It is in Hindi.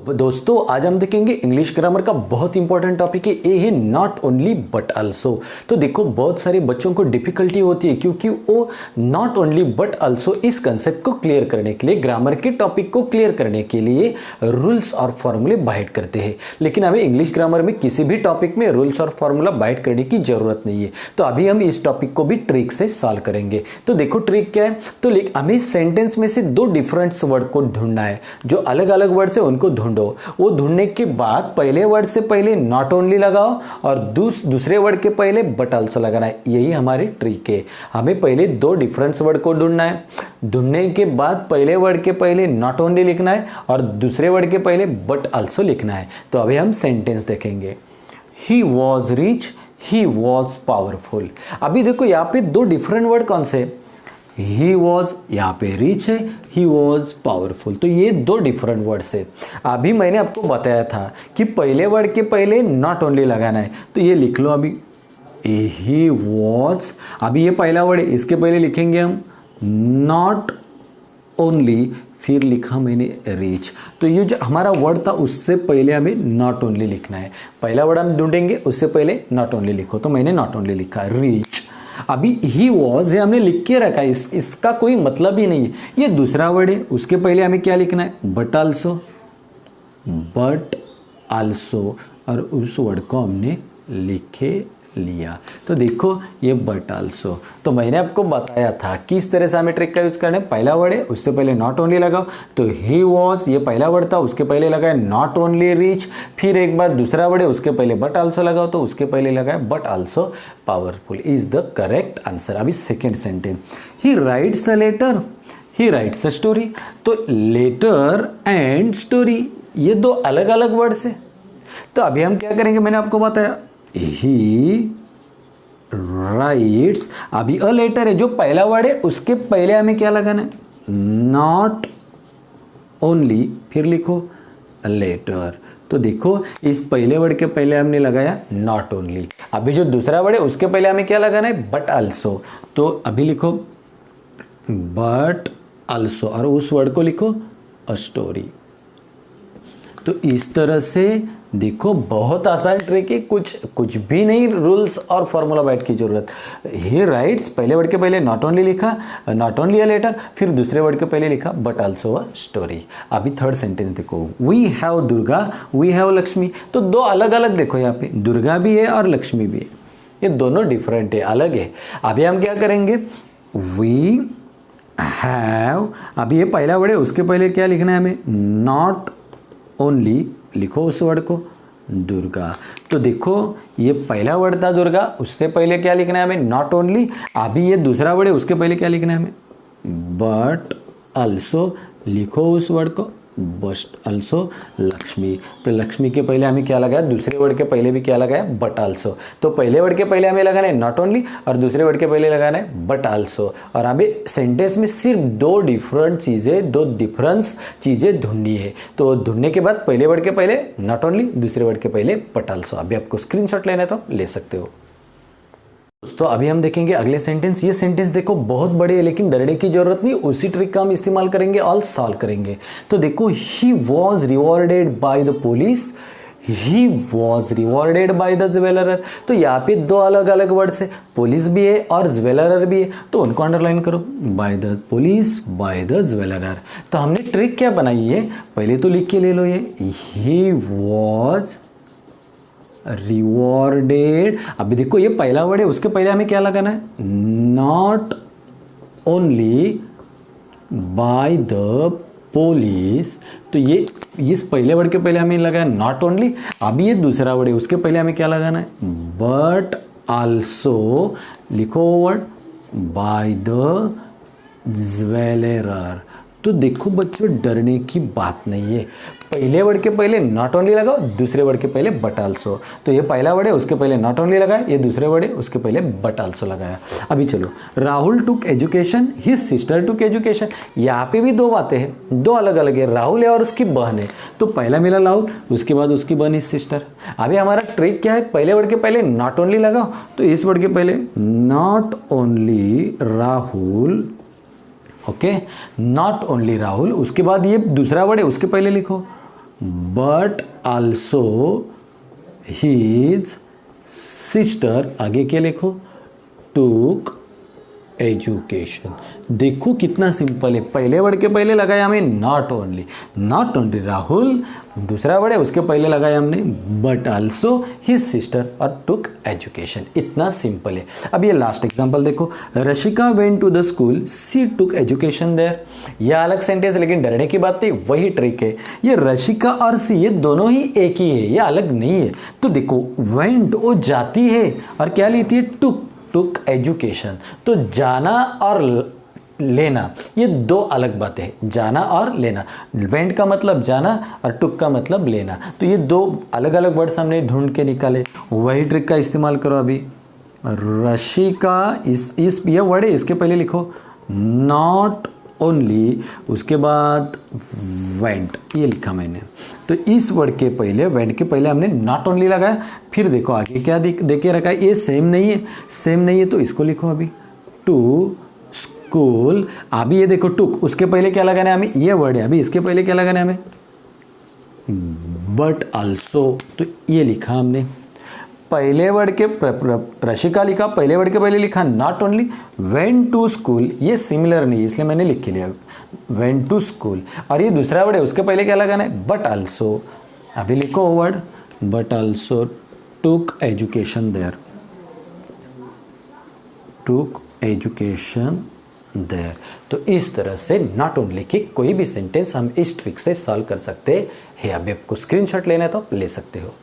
दोस्तों आज हम देखेंगे इंग्लिश ग्रामर का बहुत इंपॉर्टेंट टॉपिक है, ये है नॉट ओनली बट आल्सो। तो देखो बहुत सारे बच्चों को डिफिकल्टी होती है क्योंकि वो नॉट ओनली बट आल्सो इस कंसेप्ट को क्लियर करने के लिए, ग्रामर के टॉपिक को क्लियर करने के लिए रूल्स और फॉर्मूले बाइट करते हैं। लेकिन हमें इंग्लिश ग्रामर में किसी भी टॉपिक में रूल्स और फॉर्मूला बाइट करने की जरूरत नहीं है। तो अभी हम इस टॉपिक को भी ट्रिक से सॉल्व करेंगे। तो देखो ट्रिक क्या है, तो हमें सेंटेंस में से दो डिफरेंट वर्ड को ढूंढना है, जो अलग अलग वर्ड से उनको ढूंढो। वो ढूंढने के बाद पहले वर्ड से पहले नॉट ओनली लगाओ और दूसरे वर्ड के पहले बट आल्सो लगाना है। यही हमारी ट्रिक है। हमें पहले दो डिफरेंट वर्ड को ढूंढना है, ढूंढने के बाद पहले वर्ड के पहले नॉट ओनली लिखना है और दूसरे वर्ड के पहले बट आल्सो लिखना है। तो अभी हम सेंटेंस देखेंगे। He was rich, he was powerful. अभी देखो यहाँ पे दो डिफरेंट वर्ड कौन से, ही वॉज यहाँ पे रिच है, ही वॉज पावरफुल। तो ये दो डिफरेंट वर्ड्स है। अभी मैंने आपको बताया था कि पहले वर्ड के पहले नॉट ओनली लगाना है। तो ये लिख लो अभी, ही वॉज। अभी ये पहला वर्ड है, इसके पहले लिखेंगे हम नॉट ओनली, फिर लिखा मैंने रिच। तो ये जो हमारा वर्ड था उससे पहले हमें नॉट ओनली लिखना है। पहला वर्ड हम ढूंढेंगे, उससे पहले नॉट ओनली लिखो। तो मैंने नॉट ओनली लिखा रिच। अभी ही वॉज है हमने लिख के रखा है, इसका कोई मतलब ही नहीं है। ये दूसरा वर्ड है, उसके पहले हमें क्या लिखना है, बट आल्सो, बट आल्सो। और उस वर्ड को हमने लिखे लिया। तो देखो ये बट आल्सो। तो मैंने आपको बताया था किस तरह से हमें ट्रिक का यूज करना है। पहला वर्ड है, उससे पहले नॉट ओनली लगाओ। तो ही वॉज ये पहला वर्ड था, उसके पहले लगाए नॉट ओनली रिच। फिर एक बार दूसरा वर्ड है, उसके पहले बट आल्सो लगाओ। तो उसके पहले लगाए but also powerful is the correct answer. अभी second sentence, he writes a letter, he writes a story. तो लेटर एंड स्टोरी ये दो अलग अलग वर्ड्स है। तो अभी हम क्या करेंगे, मैंने आपको बताया ही राइट्स। अभी अ लेटर है, जो पहला वर्ड है उसके पहले हमें क्या लगाना है, नॉट ओनली, फिर लिखो लेटर। तो देखो इस पहले वर्ड के पहले हमने लगाया नॉट ओनली। अभी जो दूसरा वर्ड है उसके पहले हमें क्या लगाना है, बट आल्सो। तो अभी लिखो बट आल्सो और उस वर्ड को लिखो अ स्टोरी। तो इस तरह से देखो बहुत आसान ट्रिक है, कुछ भी नहीं रूल्स और फॉर्मूला बाइट की जरूरत। ही राइट्स पहले वर्ड के पहले नॉट ओनली लिखा, नॉट ओनली अ लेटर, फिर दूसरे वर्ड के पहले लिखा बट आल्सो अ स्टोरी। अभी थर्ड सेंटेंस देखो, we have Durga, we have Lakshmi. तो दो अलग अलग देखो, यहाँ पे दुर्गा भी है और लक्ष्मी भी है, ये दोनों डिफरेंट है, अलग है। अभी हम क्या करेंगे, वी हैव, अभी ये पहला वर्ड है उसके पहले क्या लिखना है हमें, नॉट ओनली, लिखो उस वर्ड को दुर्गा। तो देखो ये पहला वर्ड था दुर्गा, उससे पहले क्या लिखना है हमें, नॉट ओनली। अभी ये दूसरा वर्ड है, उसके पहले क्या लिखना है हमें, बट आल्सो, लिखो उस वर्ड को बट आल्सो लक्ष्मी। तो लक्ष्मी के पहले हमें क्या लगाया, दूसरे वर्ड के पहले भी क्या लगाया, बट आल्सो। तो पहले वर्ड के पहले हमें लगाना है नॉट ओनली और दूसरे वर्ड के पहले लगाना है बट आल्सो। और हमें सेंटेंस में सिर्फ दो डिफरेंट चीज़ें, दो डिफरेंस चीज़ें ढूंढनी है। तो ढूंढने के बाद पहले वर्ड के पहले नॉट ओनली, दूसरे वर्ड के पहले बट आल्सो। अभी आपको स्क्रीनशॉट लेना है तो ले सकते हो। दोस्तों अभी हम देखेंगे अगले सेंटेंस। ये सेंटेंस देखो बहुत बड़े है, लेकिन डरने की जरूरत नहीं, उसी ट्रिक का हम इस्तेमाल करेंगे और सॉल्व करेंगे। तो देखो, he was rewarded by the police, he was rewarded by the jeweller. तो यहाँ पे दो अलग अलग वर्ड्स है, पुलिस भी है और ज्वेलरर भी है। तो उनको अंडरलाइन करो, by the police, by the jeweller. तो हमने ट्रिक क्या बनाई है, पहले तो लिख के ले लो, ये ही वॉज रिवॉर्डेड। अभी देखो ये पहला वर्ड है, उसके पहले हमें क्या लगाना है, not only by the police. तो ये इस पहले वर्ड के पहले हमें लगाया नॉट ओनली। अभी ये दूसरा वर्ड है, उसके पहले हमें क्या लगाना है, बट आल्सो, लिखो वर्ड बाय द ज्वेलरर। तो देखो बच्चों डरने की बात नहीं है, पहले वर्ड के पहले नॉट ओनली लगाओ, दूसरे वर्ड के पहले बट आल्सो। तो ये पहला वर्ड है, उसके पहले नॉट ओनली लगाया, ये दूसरे वर्ड है, उसके पहले बट आल्सो लगाया। अभी चलो, राहुल टुक एजुकेशन, हिज सिस्टर टुक एजुकेशन। यहाँ पे भी दो बातें हैं, दो अलग अलग है, राहुल है और उसकी बहन है। तो पहला मिला राहुल, उसके बाद उसकी बहन हिज सिस्टर। अभी हमारा ट्रिक क्या है, पहले वर्ड के पहले नॉट ओनली लगाओ। तो इस वर्ड के पहले not only Rahul, okay, not only Rahul. उसके बाद ये दूसरा वर्ड है, उसके पहले लिखो बट आल्सो हिज सिस्टर, आगे क्या लिखो, टूक एजुकेशन। देखो कितना सिंपल है, पहले वर्ड के पहले लगाया हमने not only, not only Rahul, दूसरा वर्ड है उसके पहले लगाया हमने बट आल्सो हिज सिस्टर और टुक एजुकेशन। इतना सिंपल है। अब ये लास्ट एग्जांपल देखो, Rashika went to the school, she took education there. यह अलग सेंटेंस, लेकिन डरने की बात नहीं, वही ट्रिक है। ये रशिका और सी ये दोनों ही एक ही है, ये अलग नहीं है। तो देखो वेंट वो जाती है और क्या लेती है, टुक एजुकेशन। तो जाना और लेना ये दो अलग बातें हैं, जाना और लेना। वेंट का मतलब जाना और टुक का मतलब लेना। तो ये दो अलग अलग वर्ड्स हमने ढूंढ के निकाले, वही ट्रिक का इस्तेमाल करो। अभी रशिका इस ये वर्ड है, इसके पहले लिखो नॉट ओनली, उसके बाद वेंट, ये लिखा मैंने। तो इस वर्ड के पहले, वेंट के पहले हमने नॉट ओनली लगाया। फिर देखो आगे क्या देके रखा है, ये सेम नहीं है, सेम नहीं है, तो इसको लिखो अभी टू स्कूल। अभी ये देखो टुक, उसके पहले क्या लगाना है हमें, ये वर्ड है, अभी इसके पहले क्या लगाना है हमें, बट आल्सो। तो ये लिखा हमने, पहले वर्ड के रशिका लिखा, पहले वर्ड के पहले लिखा not only, went to school, ये सिमिलर नहीं इसलिए मैंने लिख के लिया वेंट टू स्कूल। और ये दूसरा वर्ड है, उसके पहले क्या लगाना है, बट आल्सो। अभी लिखो word but also took education there, took education there. तो इस तरह से नॉट ओनली की कोई भी सेंटेंस हम इस ट्रिक से सॉल्व कर सकते हैं। अभी आपको स्क्रीनशॉट लेना है तो आप ले सकते हो।